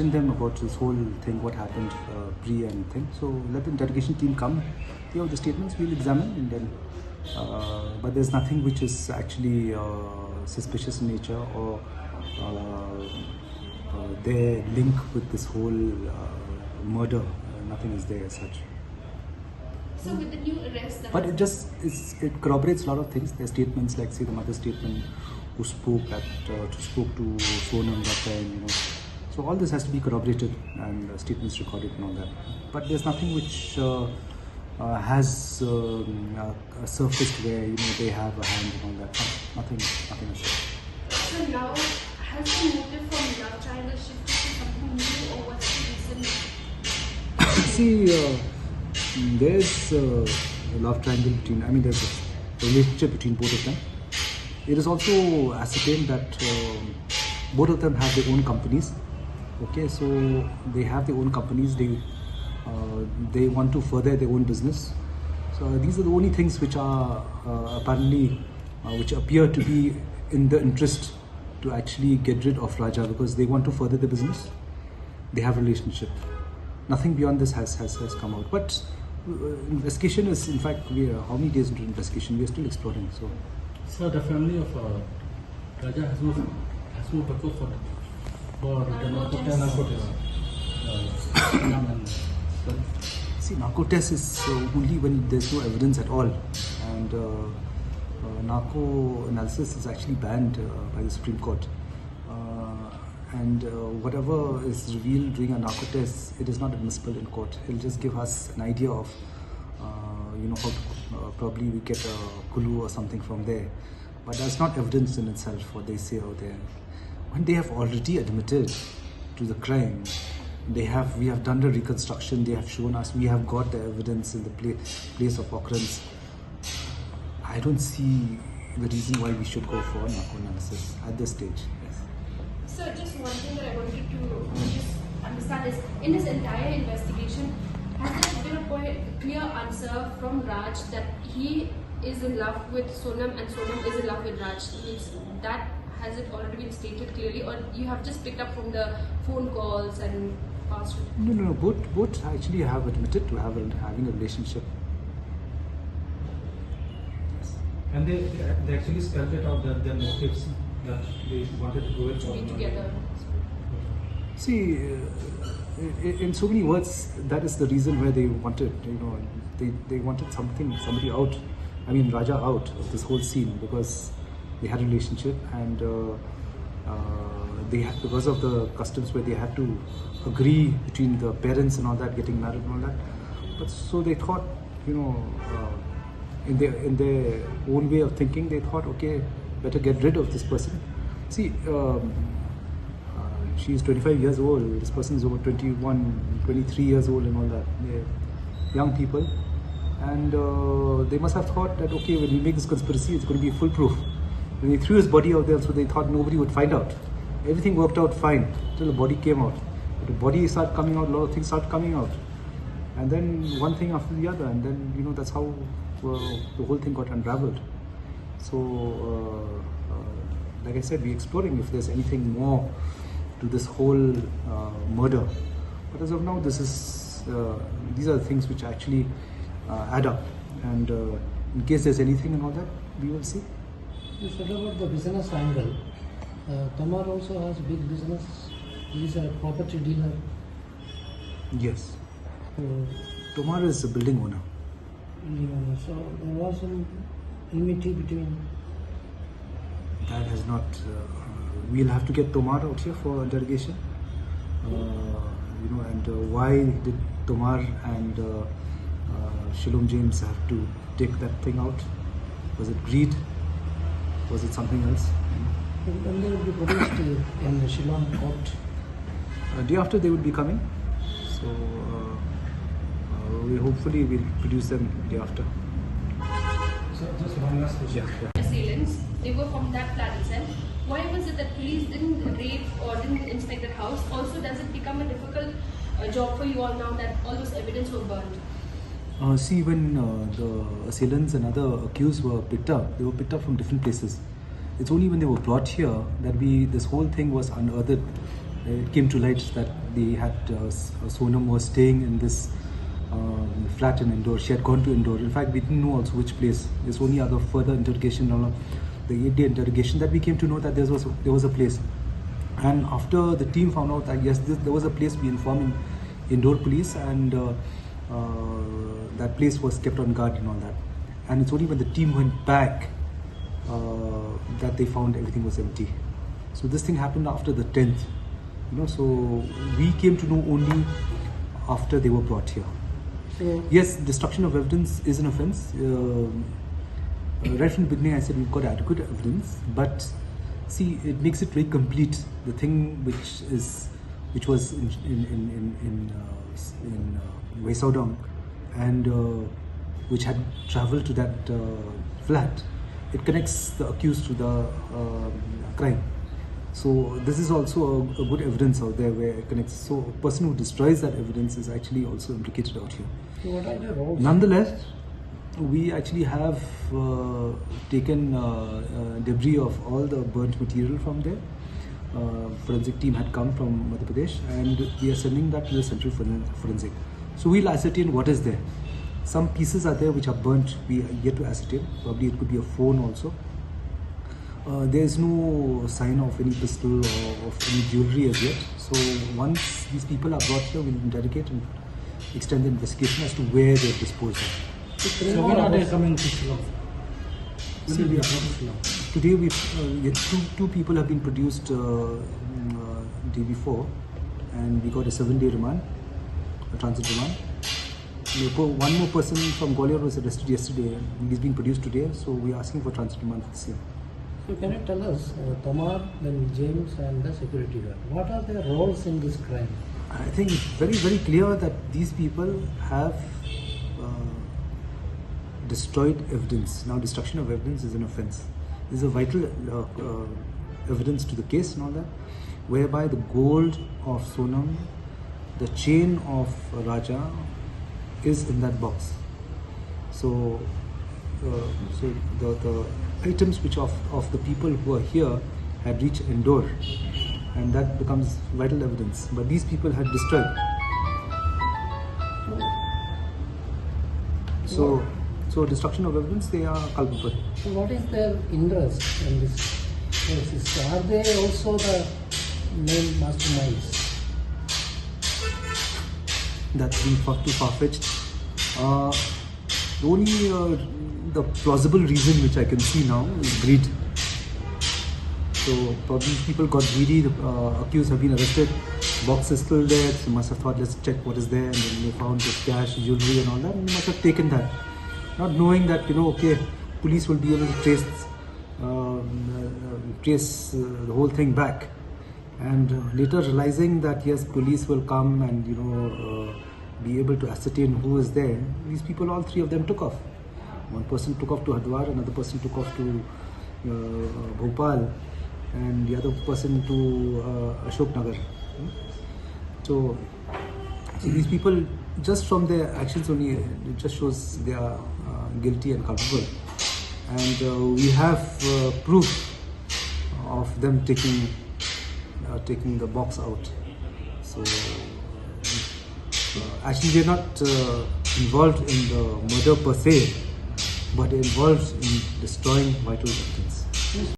question them about this whole thing, what happened pre and thing. So let the interrogation team come, hear the statements, we'll examine, and then. But there's nothing which is actually suspicious in nature or their link with this whole murder. Nothing is there as such. So with the new arrest, but it corroborates a lot of things. Their statements, like say the mother's statement, who spoke to Sonam that time, So all this has to be corroborated and statements recorded and all that. But there's nothing which has surfaced where they have a hand and all that. Nothing as such. So now has the motive from love triangle shifted to something new, or what's the reason? See, there's a love triangle between. There's a relationship between both of them. It is also ascertained that both of them have their own companies. Okay, so they have their own companies. They want to further their own business. So these are the only things which are apparently which appear to be in the interest to actually get rid of Raja, because they want to further the business. They have a relationship. Nothing beyond this has come out. But investigation is, in fact, we are how many days into investigation? We are still exploring. So the family of Raja has no purpose for the narco test. See, narco test is only when there's no evidence at all, and narco analysis is actually banned by the Supreme Court. And whatever is revealed during a narco test, it is not admissible in court. It will just give us an idea of, how to, probably we get a clue or something from there. But that's not evidence in itself, what they say out there. When they have already admitted to the crime, we have done the reconstruction, they have shown us, we have got the evidence in the place of occurrence. I don't see the reason why we should go for narco analysis at this stage. Yes. So just one thing that I wanted to just understand is, in this entire investigation, has there been a clear answer from Raj that he is in love with Sonam and Sonam is in love with Raj? That has it already been stated clearly, or you have just picked up from the phone calls and passed it? No. Both actually have admitted to having a relationship. Yes. And they actually spelled it out, their motives, that they wanted to go it to be together. See, in so many words, that is the reason why they wanted, they wanted somebody out. Raja out of this whole scene, because they had a relationship, and they had, because of the customs where they had to agree between the parents and all that, getting married and all that. But so they thought, in their own way of thinking, they thought, okay, better get rid of this person. See, she is 25 years old. This person is over 21, 23 years old and all that. They're young people, and they must have thought that, okay, when we make this conspiracy, it's going to be foolproof. When he threw his body out there, so they thought nobody would find out. Everything worked out fine till the body came out. But the body started coming out, a lot of things started coming out. And then one thing after the other, and then, that's how the whole thing got unraveled. So, like I said, we're exploring if there's anything more to this whole murder. But as of now, these are the things which actually add up. And in case there's anything and all that, we will see. You said about the business angle. Tomar also has big business. He's a property dealer. Yes. Tomar is a building owner. So there was some enmity between. That has not. We'll have to get Tomar out here for interrogation. And why did Tomar and Shalom James have to take that thing out? Was it greed? Was it something else? When they will be produced in the Shillong court? Day after they will be coming. So hopefully we'll produce them day after. So just one last question. Yeah. Assailants, they were from that flat itself. Why was it that police didn't raid or didn't inspect that house? Also, does it become a difficult job for you all now that all those evidence were burned? See, when the assailants and other accused were picked up, they were picked up from different places. It's only when they were brought here that this whole thing was unearthed it came to light that they had Sonam was staying in this flat in Indore. She had gone to Indore. In fact, we didn't know also which place. There's only other further interrogation, the 8-day interrogation, that we came to know that there was a place. And after the team found out that yes, there was a place, we informed Indore police, and that place was kept on guard and all that. And it's only when the team went back that they found everything was empty. So this thing happened after the 10th, so we came to know only after they were brought here. So yes, destruction of evidence is an offense. Right from the beginning I said we've got adequate evidence, but see, it makes it very complete. The thing which was in Vesaudong and which had travelled to that flat, it connects the accused to the crime. So this is also a good evidence out there where it connects. So a person who destroys that evidence is actually also implicated out here. So what are the roles? Nonetheless, we actually have taken debris of all the burnt material from there. Forensic team had come from Madhya Pradesh, and we are sending that to the central forensic. So we'll ascertain what is there. Some pieces are there which are burnt. We are yet to ascertain. Probably it could be a phone also. There is no sign of any pistol or of any jewelry as yet. So once these people are brought here, we'll interrogate and extend the investigation as to where they're disposed of. So when are they coming to Shillong? See, today two people have been produced day before, and we got a 7-day remand, a transit remand. One more person from Gwalior was arrested yesterday, and he's been produced today, so we are asking for transit remand this year. So can you tell us, Tomar, then James and the security guard, what are their roles in this crime? I think it's very, very clear that these people have destroyed evidence. Now, destruction of evidence is an offence. This is a vital evidence to the case and all that, whereby the gold of Sonam, the chain of Raja is in that box. So, the items which of the people who are here had reached Indore, and that becomes vital evidence. But these people had destroyed. So destruction of evidence, they are culpable. So what is their interest in this case? Are they also the main masterminds? That's been far too far-fetched. The only the plausible reason which I can see now is greed. So probably people got greedy, the accused have been arrested, box is still there, so must have thought, let's check what is there, and then they found this cash, jewelry and all that, and they must have taken that. Not knowing that, okay, police will be able to trace the whole thing back. And later realizing that yes, police will come and be able to ascertain who is there, these people, all three of them took off. One person took off to Hardwar, another person took off to Bhopal, and the other person to Ashok Nagar. So these people, just from their actions only, it just shows they are guilty and culpable. And we have proof of them taking the box out. So actually they're not involved in the murder per se, but they're involved in destroying vital evidence.